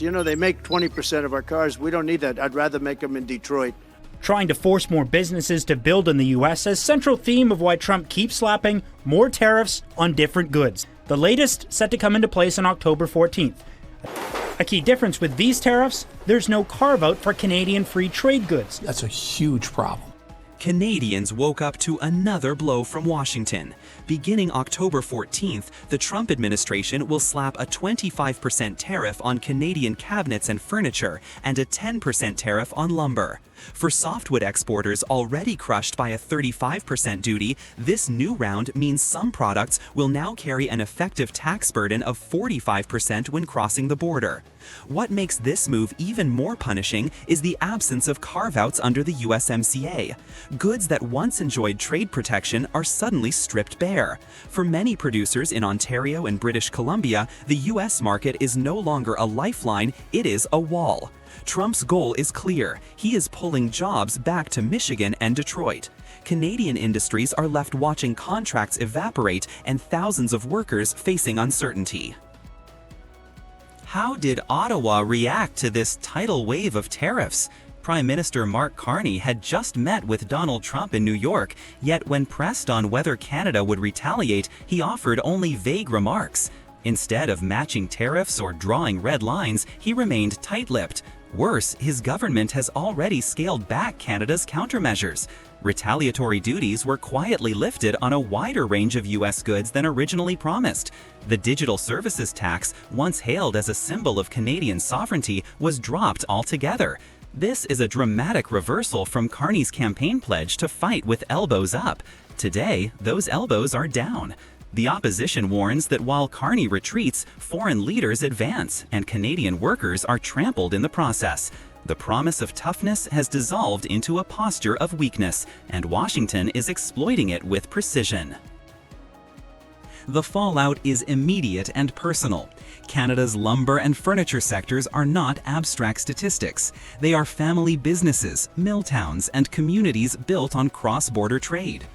You know, they make 20% of our cars. We don't need that. I'd rather make them in Detroit. Trying to force more businesses to build in the U.S. as central theme of why Trump keeps slapping more tariffs on different goods. The latest set to come into place on October 14th. A key difference with these tariffs, there's no carve-out for Canadian free trade goods. That's a huge problem. Canadians woke up to another blow from Washington. Beginning October 14th, the Trump administration will slap a 25% tariff on Canadian cabinets and furniture and a 10% tariff on lumber. For softwood exporters already crushed by a 35% duty, this new round means some products will now carry an effective tax burden of 45% when crossing the border. What makes this move even more punishing is the absence of carve-outs under the USMCA. Goods that once enjoyed trade protection are suddenly stripped bare. For many producers in Ontario and British Columbia, the US market is no longer a lifeline, it is a wall. Trump's goal is clear. He is pulling jobs back to Michigan and Detroit. Canadian industries are left watching contracts evaporate and thousands of workers facing uncertainty. How did Ottawa react to this tidal wave of tariffs? Prime Minister Mark Carney had just met with Donald Trump in New York, yet when pressed on whether Canada would retaliate, he offered only vague remarks. Instead of matching tariffs or drawing red lines, he remained tight-lipped. Worse, his government has already scaled back Canada's countermeasures. Retaliatory duties were quietly lifted on a wider range of U.S. goods than originally promised. The digital services tax, once hailed as a symbol of Canadian sovereignty, was dropped altogether. This is a dramatic reversal from Carney's campaign pledge to fight with elbows up. Today, those elbows are down. The opposition warns that while Carney retreats, foreign leaders advance, and Canadian workers are trampled in the process. The promise of toughness has dissolved into a posture of weakness, and Washington is exploiting it with precision. The fallout is immediate and personal. Canada's lumber and furniture sectors are not abstract statistics. They are family businesses, mill towns, and communities built on cross-border trade.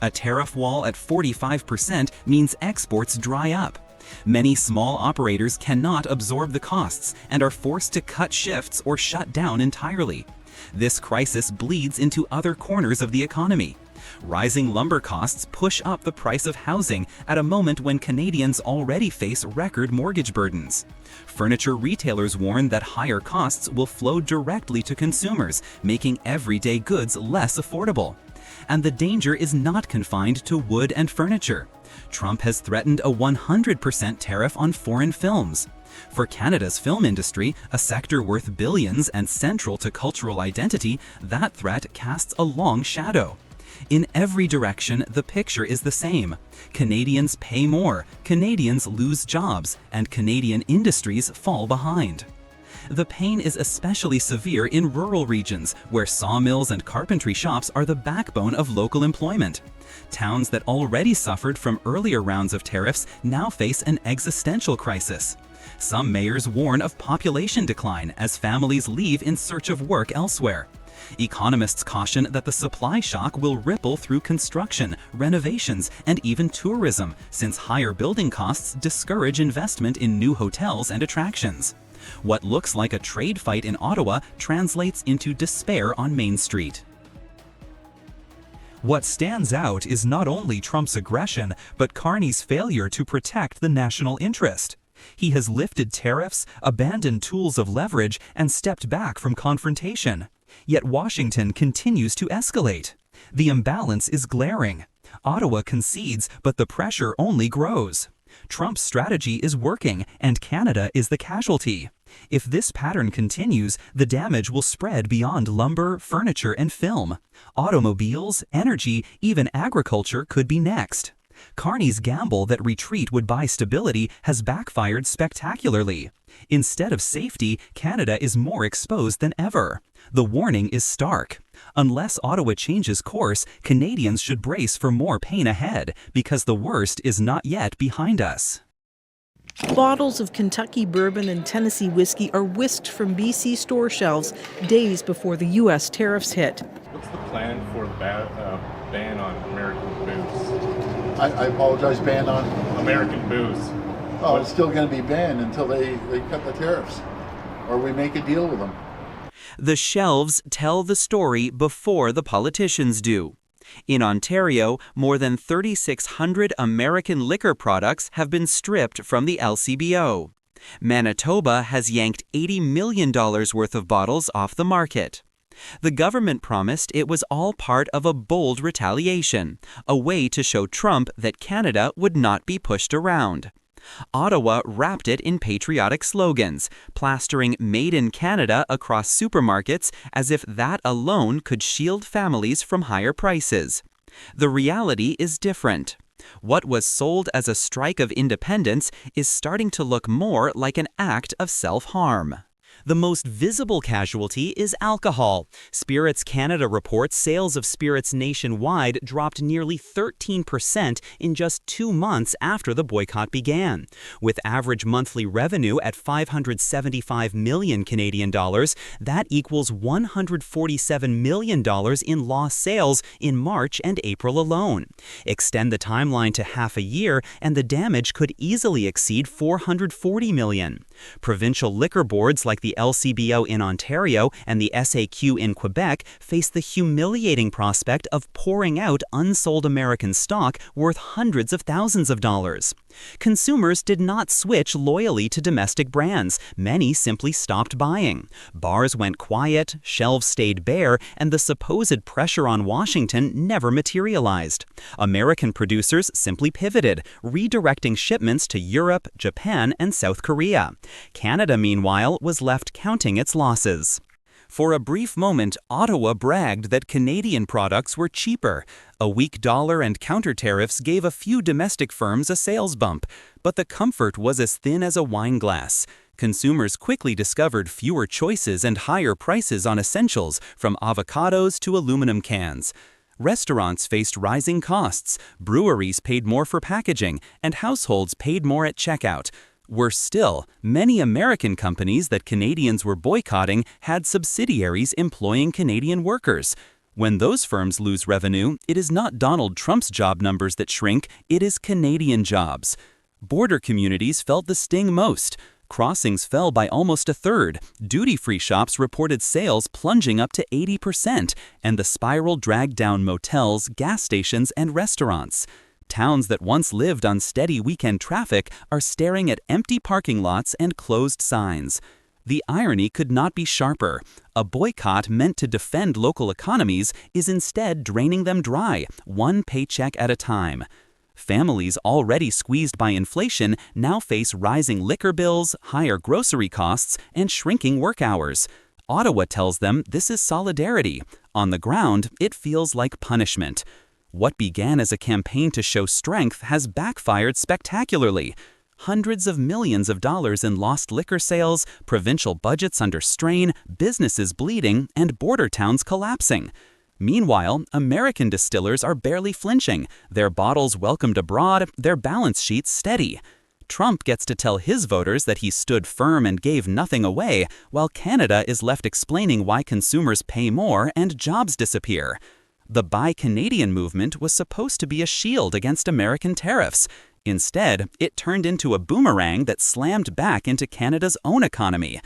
A tariff wall at 45% means exports dry up. Many small operators cannot absorb the costs and are forced to cut shifts or shut down entirely. This crisis bleeds into other corners of the economy. Rising lumber costs push up the price of housing at a moment when Canadians already face record mortgage burdens. Furniture retailers warn that higher costs will flow directly to consumers, making everyday goods less affordable. And the danger is not confined to wood and furniture. Trump has threatened a 100% tariff on foreign films. For Canada's film industry, a sector worth billions and central to cultural identity, that threat casts a long shadow. In every direction, the picture is the same. Canadians pay more, Canadians lose jobs, and Canadian industries fall behind. The pain is especially severe in rural regions, where sawmills and carpentry shops are the backbone of local employment. Towns that already suffered from earlier rounds of tariffs now face an existential crisis. Some mayors warn of population decline as families leave in search of work elsewhere. Economists caution that the supply shock will ripple through construction, renovations, and even tourism, since higher building costs discourage investment in new hotels and attractions. What looks like a trade fight in Ottawa translates into despair on Main Street. What stands out is not only Trump's aggression, but Carney's failure to protect the national interest. He has lifted tariffs, abandoned tools of leverage, and stepped back from confrontation. Yet Washington continues to escalate. The imbalance is glaring. Ottawa concedes, but the pressure only grows. Trump's strategy is working, and Canada is the casualty. If this pattern continues, the damage will spread beyond lumber, furniture, and film. Automobiles, energy, even agriculture could be next. Carney's gamble that retreat would buy stability has backfired spectacularly. Instead of safety, Canada is more exposed than ever. The warning is stark. Unless Ottawa changes course, Canadians should brace for more pain ahead, because the worst is not yet behind us. Bottles of Kentucky bourbon and Tennessee whiskey are whisked from BC store shelves days before the U.S. tariffs hit. What's the plan for the ban on American booze? I apologize, ban on? American booze. Oh, it's still going to be banned until they cut the tariffs. or we make a deal with them. The shelves tell the story before the politicians do. In Ontario, more than 3,600 American liquor products have been stripped from the LCBO. Manitoba has yanked $80 million worth of bottles off the market. The government promised it was all part of a bold retaliation, a way to show Trump that Canada would not be pushed around. Ottawa wrapped it in patriotic slogans, plastering "Made in Canada" across supermarkets as if that alone could shield families from higher prices. The reality is different. What was sold as a strike of independence is starting to look more like an act of self-harm. The most visible casualty is alcohol. Spirits Canada reports sales of spirits nationwide dropped nearly 13% in just 2 months after the boycott began. With average monthly revenue at 575 million Canadian dollars, that equals $147 million in lost sales in March and April alone. Extend the timeline to half a year and the damage could easily exceed $440 million. Provincial liquor boards like the LCBO in Ontario and the SAQ in Quebec face the humiliating prospect of pouring out unsold American stock worth hundreds of thousands of dollars. Consumers did not switch loyally to domestic brands. Many simply stopped buying. Bars went quiet, shelves stayed bare, and the supposed pressure on Washington never materialized. American producers simply pivoted, redirecting shipments to Europe, Japan, and South Korea. Canada, meanwhile, was left counting its losses. For a brief moment, Ottawa bragged that Canadian products were cheaper. A weak dollar and counter tariffs gave a few domestic firms a sales bump, but the comfort was as thin as a wine glass. Consumers quickly discovered fewer choices and higher prices on essentials, from avocados to aluminum cans. Restaurants faced rising costs, breweries paid more for packaging, and households paid more at checkout. Worse still, many American companies that Canadians were boycotting had subsidiaries employing Canadian workers. When those firms lose revenue, it is not Donald Trump's job numbers that shrink, it is Canadian jobs. Border communities felt the sting most. Crossings fell by almost a third, duty-free shops reported sales plunging up to 80%, and the spiral dragged down motels, gas stations, and restaurants. Towns that once lived on steady weekend traffic are staring at empty parking lots and closed signs. The irony could not be sharper. A boycott meant to defend local economies is instead draining them dry, one paycheck at a time. Families already squeezed by inflation now face rising liquor bills, higher grocery costs, and shrinking work hours. Ottawa tells them this is solidarity. On the ground, it feels like punishment. What began as a campaign to show strength has backfired spectacularly. Hundreds of millions of dollars in lost liquor sales, provincial budgets under strain, businesses bleeding, and border towns collapsing. Meanwhile, American distillers are barely flinching, their bottles welcomed abroad, their balance sheets steady. Trump gets to tell his voters that he stood firm and gave nothing away, while Canada is left explaining why consumers pay more and jobs disappear. The Buy Canadian movement was supposed to be a shield against American tariffs. Instead, it turned into a boomerang that slammed back into Canada's own economy.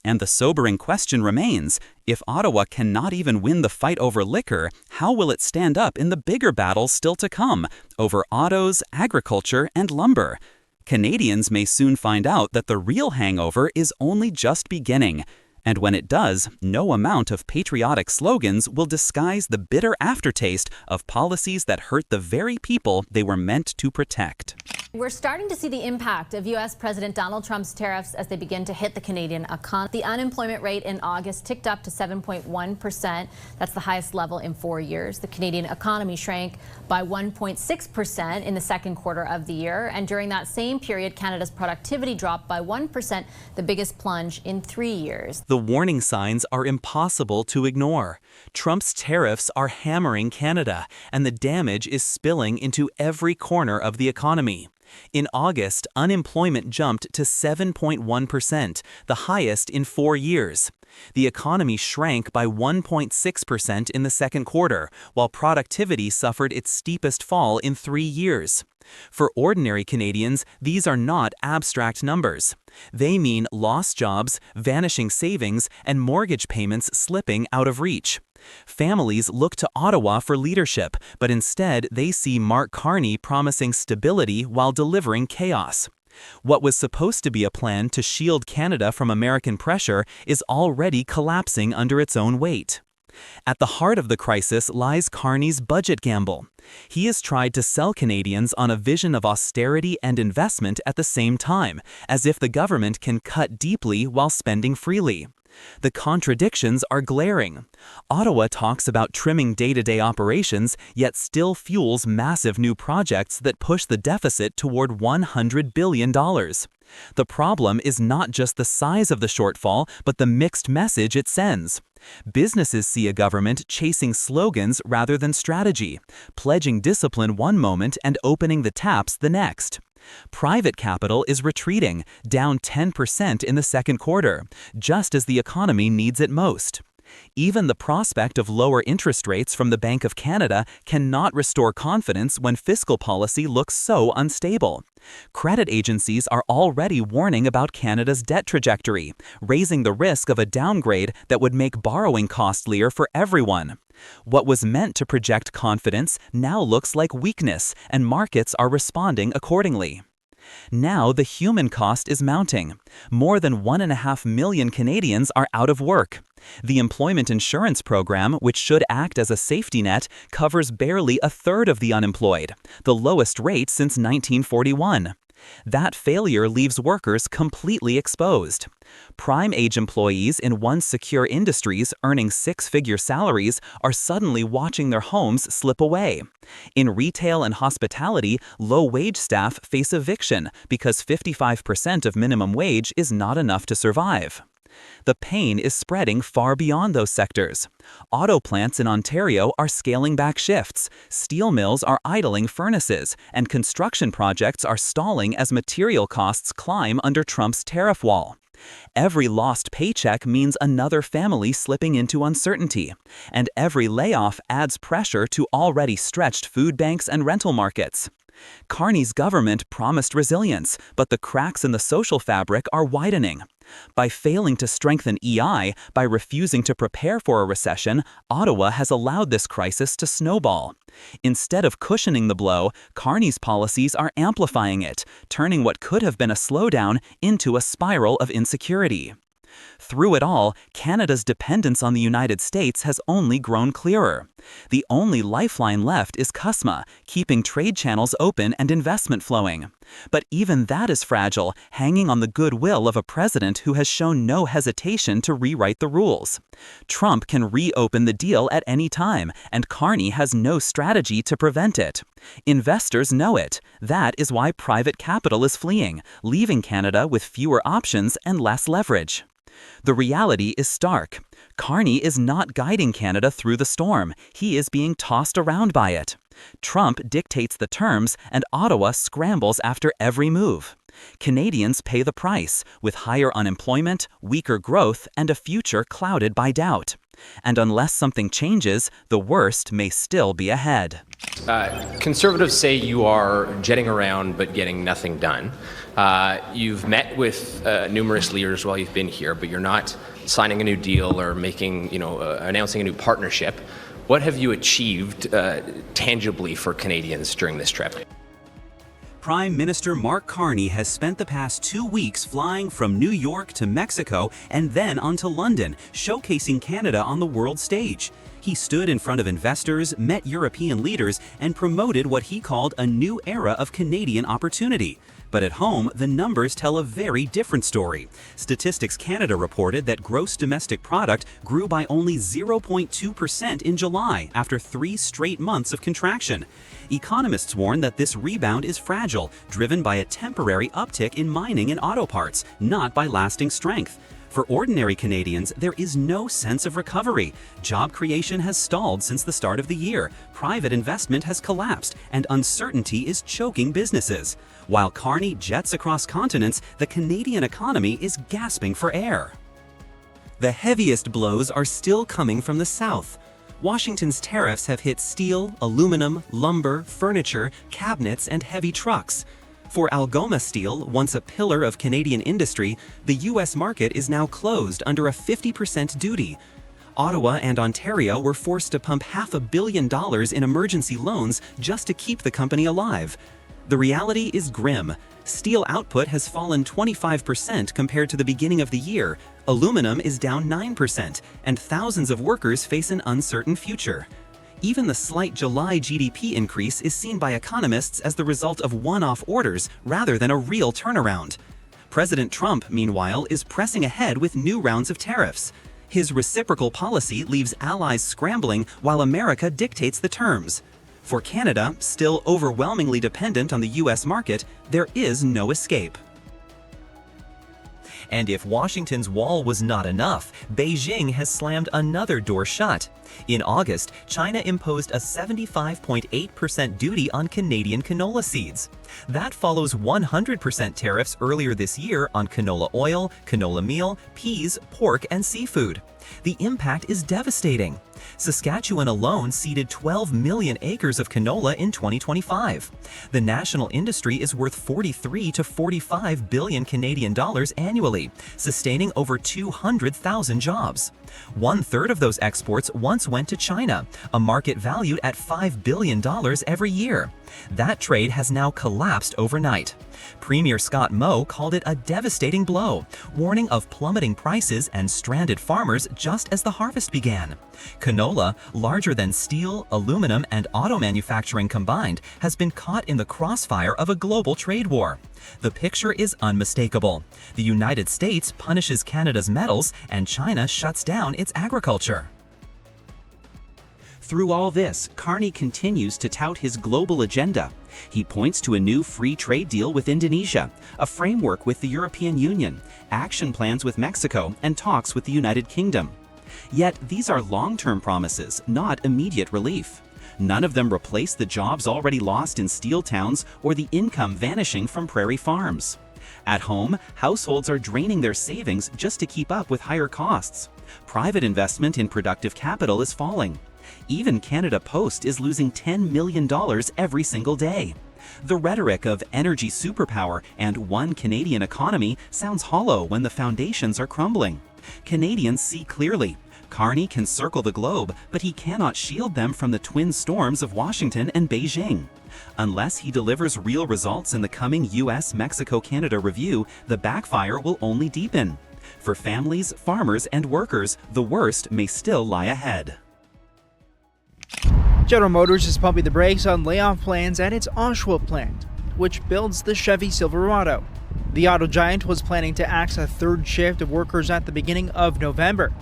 And the sobering question remains, if Ottawa cannot even win the fight over liquor, how will it stand up in the bigger battles still to come, over autos, agriculture, and lumber? Canadians may soon find out that the real hangover is only just beginning. And when it does, no amount of patriotic slogans will disguise the bitter aftertaste of policies that hurt the very people they were meant to protect. We're starting to see the impact of U.S. President Donald Trump's tariffs as they begin to hit the Canadian economy. The unemployment rate in August ticked up to 7.1%. That's the highest level in 4 years. The Canadian economy shrank by 1.6% in the second quarter of the year. And during that same period, Canada's productivity dropped by 1%, the biggest plunge in 3 years. The warning signs are impossible to ignore. Trump's tariffs are hammering Canada, and the damage is spilling into every corner of the economy. In August, unemployment jumped to 7.1%, the highest in 4 years. The economy shrank by 1.6% in the second quarter, while productivity suffered its steepest fall in 3 years. For ordinary Canadians, these are not abstract numbers. They mean lost jobs, vanishing savings, and mortgage payments slipping out of reach. Families look to Ottawa for leadership, but instead they see Mark Carney promising stability while delivering chaos. What was supposed to be a plan to shield Canada from American pressure is already collapsing under its own weight. At the heart of the crisis lies Carney's budget gamble. He has tried to sell Canadians on a vision of austerity and investment at the same time, as if the government can cut deeply while spending freely. The contradictions are glaring. Ottawa talks about trimming day-to-day operations, yet still fuels massive new projects that push the deficit toward $100 billion. The problem is not just the size of the shortfall, but the mixed message it sends. Businesses see a government chasing slogans rather than strategy, pledging discipline one moment and opening the taps the next. Private capital is retreating, down 10% in the second quarter, just as the economy needs it most. Even the prospect of lower interest rates from the Bank of Canada cannot restore confidence when fiscal policy looks so unstable. Credit agencies are already warning about Canada's debt trajectory, raising the risk of a downgrade that would make borrowing costlier for everyone. What was meant to project confidence now looks like weakness, and markets are responding accordingly. Now the human cost is mounting. More than 1.5 million Canadians are out of work. The employment insurance program, which should act as a safety net, covers barely a third of the unemployed, the lowest rate since 1941. That failure leaves workers completely exposed. Prime-age employees in once secure industries earning six-figure salaries are suddenly watching their homes slip away. In retail and hospitality, low-wage staff face eviction because 55% of minimum wage is not enough to survive. The pain is spreading far beyond those sectors. Auto plants in Ontario are scaling back shifts, steel mills are idling furnaces, and construction projects are stalling as material costs climb under Trump's tariff wall. Every lost paycheck means another family slipping into uncertainty, and every layoff adds pressure to already stretched food banks and rental markets. Carney's government promised resilience, but the cracks in the social fabric are widening. By failing to strengthen EI, by refusing to prepare for a recession, Ottawa has allowed this crisis to snowball. Instead of cushioning the blow, Carney's policies are amplifying it, turning what could have been a slowdown into a spiral of insecurity. Through it all, Canada's dependence on the United States has only grown clearer. The only lifeline left is CUSMA, keeping trade channels open and investment flowing. But even that is fragile, hanging on the goodwill of a president who has shown no hesitation to rewrite the rules. Trump can reopen the deal at any time, and Carney has no strategy to prevent it. Investors know it. That is why private capital is fleeing, leaving Canada with fewer options and less leverage. The reality is stark. Carney is not guiding Canada through the storm. He is being tossed around by it. Trump dictates the terms, and Ottawa scrambles after every move. Canadians pay the price, with higher unemployment, weaker growth, and a future clouded by doubt. And unless something changes, the worst may still be ahead. Conservatives say you are jetting around but getting nothing done. You've met with numerous leaders while you've been here, but you're not signing a new deal or announcing a new partnership. What have you achieved tangibly for Canadians during this trip? Prime Minister Mark Carney has spent the past 2 weeks flying from New York to Mexico and then on to London, showcasing Canada on the world stage. He stood in front of investors, met European leaders, and promoted what he called a new era of Canadian opportunity. But at home, the numbers tell a very different story. Statistics Canada reported that gross domestic product grew by only 0.2% in July after 3 straight months of contraction. Economists warn that this rebound is fragile, driven by a temporary uptick in mining and auto parts, not by lasting strength. For ordinary Canadians, there is no sense of recovery. Job creation has stalled since the start of the year, private investment has collapsed, and uncertainty is choking businesses. While Carney jets across continents, the Canadian economy is gasping for air. The heaviest blows are still coming from the south. Washington's tariffs have hit steel, aluminum, lumber, furniture, cabinets, and heavy trucks. For Algoma Steel, once a pillar of Canadian industry, the U.S. market is now closed under a 50% duty. Ottawa and Ontario were forced to pump $500 million in emergency loans just to keep the company alive. The reality is grim. Steel output has fallen 25% compared to the beginning of the year, aluminum is down 9%, and thousands of workers face an uncertain future. Even the slight July GDP increase is seen by economists as the result of one-off orders rather than a real turnaround. President Trump, meanwhile, is pressing ahead with new rounds of tariffs. His reciprocal policy leaves allies scrambling while America dictates the terms. For Canada, still overwhelmingly dependent on the U.S. market, there is no escape. And if Washington's wall was not enough, Beijing has slammed another door shut. In August, China imposed a 75.8% duty on Canadian canola seeds. That follows 100% tariffs earlier this year on canola oil, canola meal, peas, pork, and seafood. The impact is devastating. Saskatchewan alone seeded 12 million acres of canola in 2025. The national industry is worth 43 to 45 billion Canadian dollars annually, sustaining over 200,000 jobs. 1/3 of those exports once went to China, a market valued at $5 billion every year. That trade has now collapsed overnight. Premier Scott Moe called it a devastating blow, warning of plummeting prices and stranded farmers just as the harvest began. Canola, larger than steel, aluminum, and auto manufacturing combined, has been caught in the crossfire of a global trade war. The picture is unmistakable. The United States punishes Canada's metals, and China shuts down its agriculture. Through all this, Carney continues to tout his global agenda. He points to a new free trade deal with Indonesia, a framework with the European Union, action plans with Mexico, and talks with the United Kingdom. Yet these are long-term promises, not immediate relief. None of them replace the jobs already lost in steel towns or the income vanishing from prairie farms. At home, households are draining their savings just to keep up with higher costs. Private investment in productive capital is falling. Even Canada Post is losing $10 million every single day. The rhetoric of energy superpower and one Canadian economy sounds hollow when the foundations are crumbling. Canadians see clearly. Carney can circle the globe, but he cannot shield them from the twin storms of Washington and Beijing. Unless he delivers real results in the coming US-Mexico-Canada review, the backfire will only deepen. For families, farmers, and workers, the worst may still lie ahead. General Motors is pumping the brakes on layoff plans at its Oshawa plant, which builds the Chevy Silverado. The auto giant was planning to axe a third shift of workers at the beginning of November.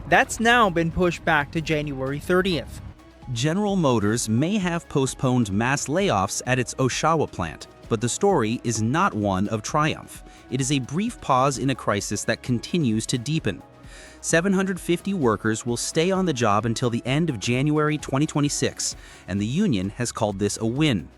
That's now been pushed back to January 30th. General Motors may have postponed mass layoffs at its Oshawa plant, but the story is not one of triumph. It is a brief pause in a crisis that continues to deepen. 750 workers will stay on the job until the end of January 2026, and the union has called this a win.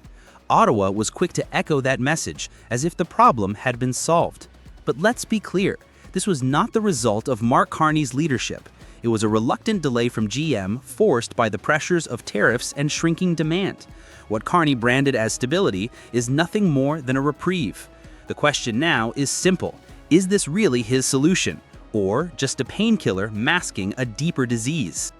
Ottawa was quick to echo that message, as if the problem had been solved. But let's be clear, this was not the result of Mark Carney's leadership. It was a reluctant delay from GM, forced by the pressures of tariffs and shrinking demand. What Carney branded as stability is nothing more than a reprieve. The question now is simple. Is this really his solution, or just a painkiller masking a deeper disease?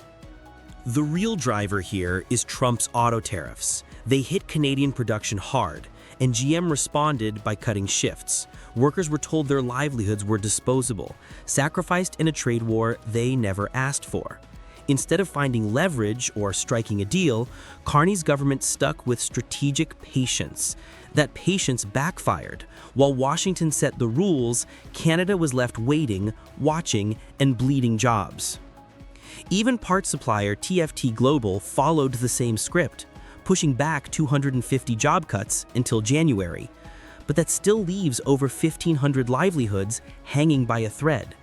The real driver here is Trump's auto tariffs. They hit Canadian production hard, and GM responded by cutting shifts. Workers were told their livelihoods were disposable, sacrificed in a trade war they never asked for. Instead of finding leverage or striking a deal, Carney's government stuck with strategic patience. That patience backfired. While Washington set the rules, Canada was left waiting, watching, and bleeding jobs. Even parts supplier TFT Global followed the same script, pushing back 250 job cuts until January. But that still leaves over 1,500 livelihoods hanging by a thread.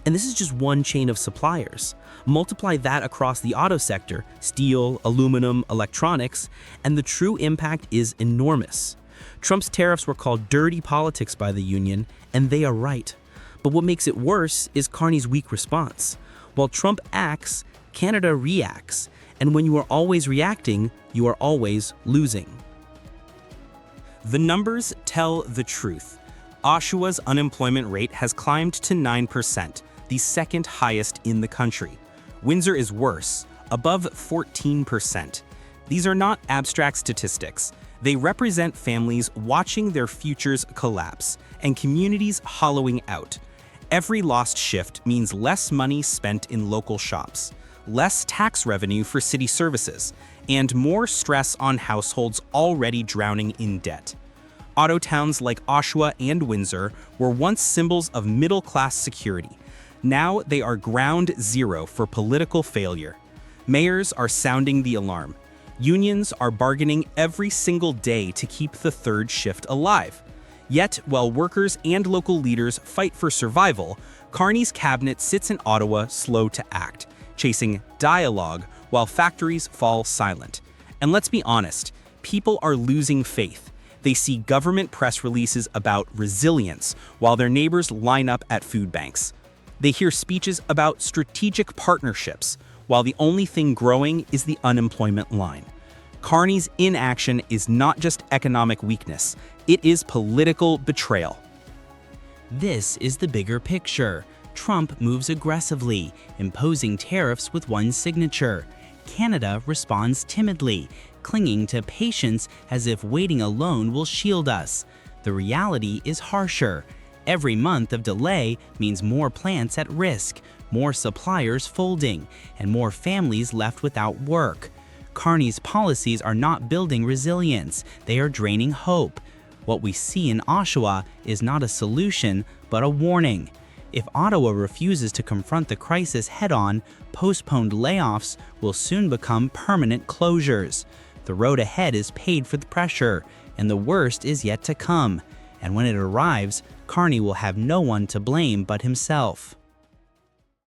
And this is just one chain of suppliers. Multiply that across the auto sector, steel, aluminum, electronics, and the true impact is enormous. Trump's tariffs were called dirty politics by the union, and they are right. But what makes it worse is Carney's weak response. While Trump acts, Canada reacts, and when you are always reacting, you are always losing. The numbers tell the truth. Oshawa's unemployment rate has climbed to 9%, the second highest in the country. Windsor is worse, above 14%. These are not abstract statistics. They represent families watching their futures collapse and communities hollowing out. Every lost shift means less money spent in local shops, less tax revenue for city services, and more stress on households already drowning in debt. Auto towns like Oshawa and Windsor were once symbols of middle-class security. Now they are ground zero for political failure. Mayors are sounding the alarm. Unions are bargaining every single day to keep the third shift alive. Yet, while workers and local leaders fight for survival, Carney's cabinet sits in Ottawa slow to act, chasing dialogue while factories fall silent. And let's be honest, people are losing faith. They see government press releases about resilience while their neighbors line up at food banks. They hear speeches about strategic partnerships while the only thing growing is the unemployment line. Carney's inaction is not just economic weakness, it is political betrayal. This is the bigger picture. Trump moves aggressively, imposing tariffs with one signature. Canada responds timidly, clinging to patience as if waiting alone will shield us. The reality is harsher. Every month of delay means more plants at risk, more suppliers folding, and more families left without work. Carney's policies are not building resilience, they are draining hope. What we see in Oshawa is not a solution, but a warning. If Ottawa refuses to confront the crisis head-on, postponed layoffs will soon become permanent closures. The road ahead is paid for the pressure, and the worst is yet to come. And when it arrives, Carney will have no one to blame but himself.